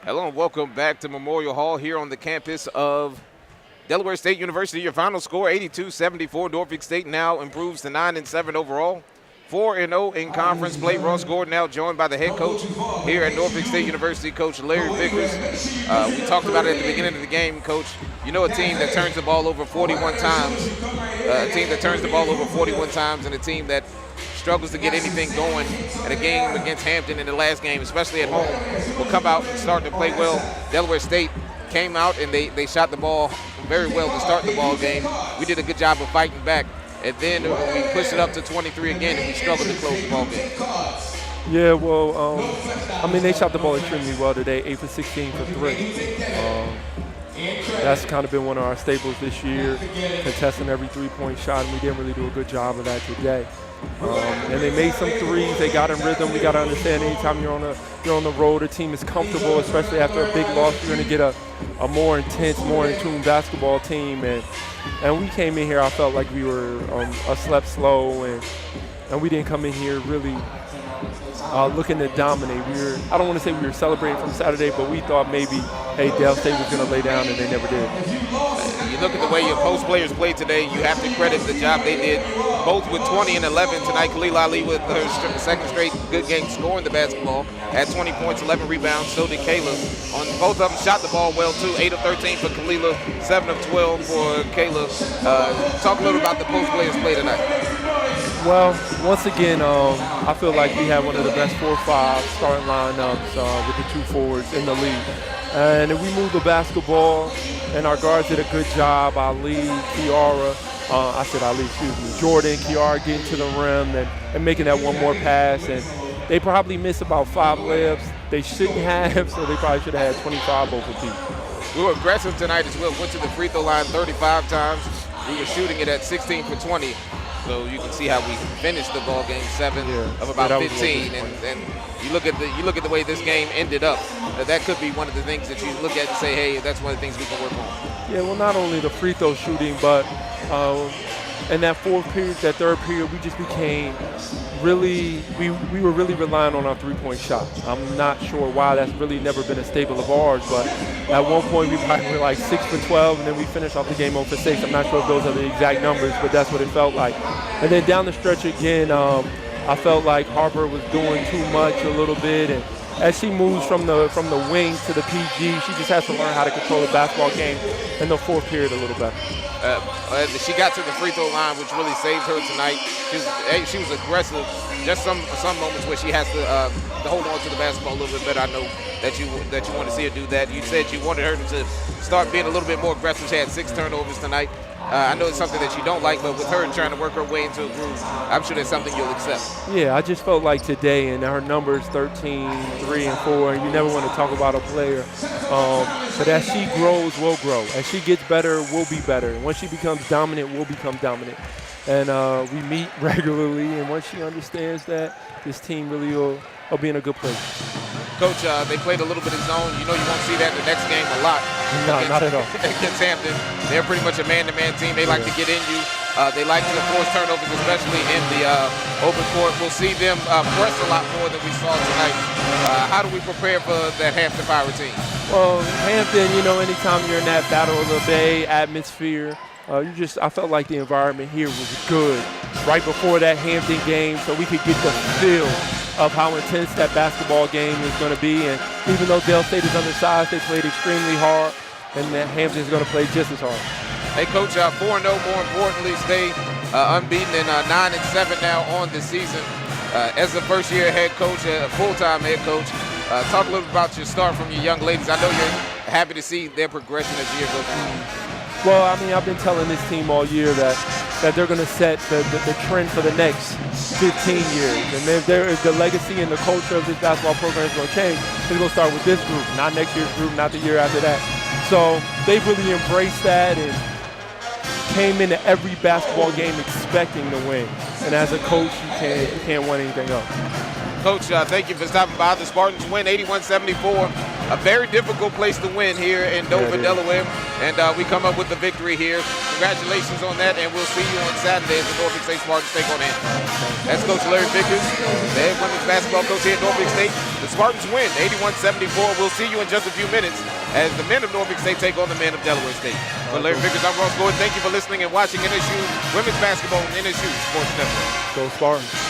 Hello and welcome back to Memorial Hall here on the campus of Delaware State University. Your final score, 82-74. Norfolk State now improves to 9-7 overall. 4-0 in conference play. Ross Gordon now joined by the head coach here at Norfolk State University, Coach Larry Vickers. We talked about it at the beginning of the game, Coach. You know, a team that turns the ball over 41 times, and a team that struggles to get anything going in a game against Hampton in the last game, especially at home, will come out and start to play well. Delaware State came out and they shot the ball very well to start the ball game. We did a good job of fighting back, and then we pushed it up to 23 again, and we struggled to close the ball game. Yeah, well, they shot the ball extremely well today, 8 for 16 for 3. That's kind of been one of our staples this year, contesting every three-point shot, and we didn't really do a good job of that today. And they made some threes. They got in rhythm. We got to understand anytime you're on the road, a team is comfortable, especially after a big loss. You're going to get a more intense, more in tune basketball team. And we came in here, I felt like we were slept slow, and we didn't come in here really looking to dominate. I don't want to say we were celebrating from Saturday, but we thought maybe, hey, Del State was going to lay down, and they never did. You look at the way your post players played today, you have to credit the job they did, both with 20 and 11 tonight. Khalil Ali with her second straight good game scoring the basketball, had 20 points, 11 rebounds. So did Kayla. Both of them shot the ball well, too. 8 of 13 for Khalila, 7 of 12 for Kayla. Talk a little about the post players play tonight. Well, once again, I feel like we have one of the best 4-5 starting lineups with the two forwards in the league. And we moved the basketball, and our guards did a good job. Jordan, Kiara getting to the rim and making that one more pass. And they probably missed about 5 layups they shouldn't have, so they probably should have had 25 both apiece. We were aggressive tonight as well. Went to the free throw line 35 times. We were shooting it at 16 for 20. So you can see how we finished the ball game 7 of about 15, and you look at the way this game ended up. That could be one of the things that you look at and say, hey, that's one of the things we can work on. Yeah, well, not only the free throw shooting, but in that third period, we just became we were really relying on our three-point shot. I'm not sure why. That's really never been a staple of ours, but at one point we probably were like 6 for 12, and then we finished off the game 0 for 6. I'm not sure if those are the exact numbers, but that's what it felt like. And then down the stretch again, I felt like Harper was doing too much a little bit, and as she moves from the wing to the PG, she just has to learn how to control the basketball game in the fourth period a little better. She got to the free throw line, which really saved her tonight. She was aggressive. Just some moments where she has to hold on to the basketball a little bit better. I know that you want to see her do that. You said you wanted her to start being a little bit more aggressive. She had 6 turnovers tonight. I know it's something that you don't like, but with her trying to work her way into a groove, I'm sure that's something you'll accept. Yeah, I just felt like today, and her numbers 13, 3, and 4, and you never want to talk about a player. But as she grows, we'll grow. As she gets better, we'll be better. And once she becomes dominant, we'll become dominant. And we meet regularly, and once she understands that, this team really will be in a good place. Coach, they played a little bit of zone. You know you won't see that in the next game a lot. No, not at all. Against Hampton, they're pretty much a man-to-man team. They like to get in you. They like to force turnovers, especially in the open court. We'll see them press a lot more than we saw tonight. How do we prepare for that Hampton Pirate team? Well, Hampton, anytime you're in that Battle of the Bay atmosphere, I felt like the environment here was good right before that Hampton game, so we could get the feel of how intense that basketball game is going to be. And even though Del State is undersized, they played extremely hard, and Hampton's going to play just as hard. Hey, Coach, 4-0, more importantly, stay unbeaten and 9-7 now on the season. As a first-year head coach, a full-time head coach, talk a little about your start from your young ladies. I know you're happy to see their progression as the year goes on. Well, I've been telling this team all year that they're going to set the trend for the next 15 years. And if the legacy and the culture of this basketball program is going to change, it's going to start with this group, not next year's group, not the year after that. So they've really embraced that and came into every basketball game expecting to win. And as a coach, you can't win anything else. Coach, thank you for stopping by. The Spartans win 81-74 a very difficult place to win here in Dover, Delaware, and we come up with the victory here. Congratulations on that, and we'll see you on Saturday as the Norfolk State Spartans take on Antioch. That's Coach Larry Vickers, the head women's basketball coach here at Norfolk State. The Spartans win 81-74. We'll see you in just a few minutes as the men of Norfolk State take on the men of Delaware State. For Larry Vickers, I'm Ross Gordon. Thank you for listening and watching NSU Women's Basketball on NSU Sports Network. Go Spartans.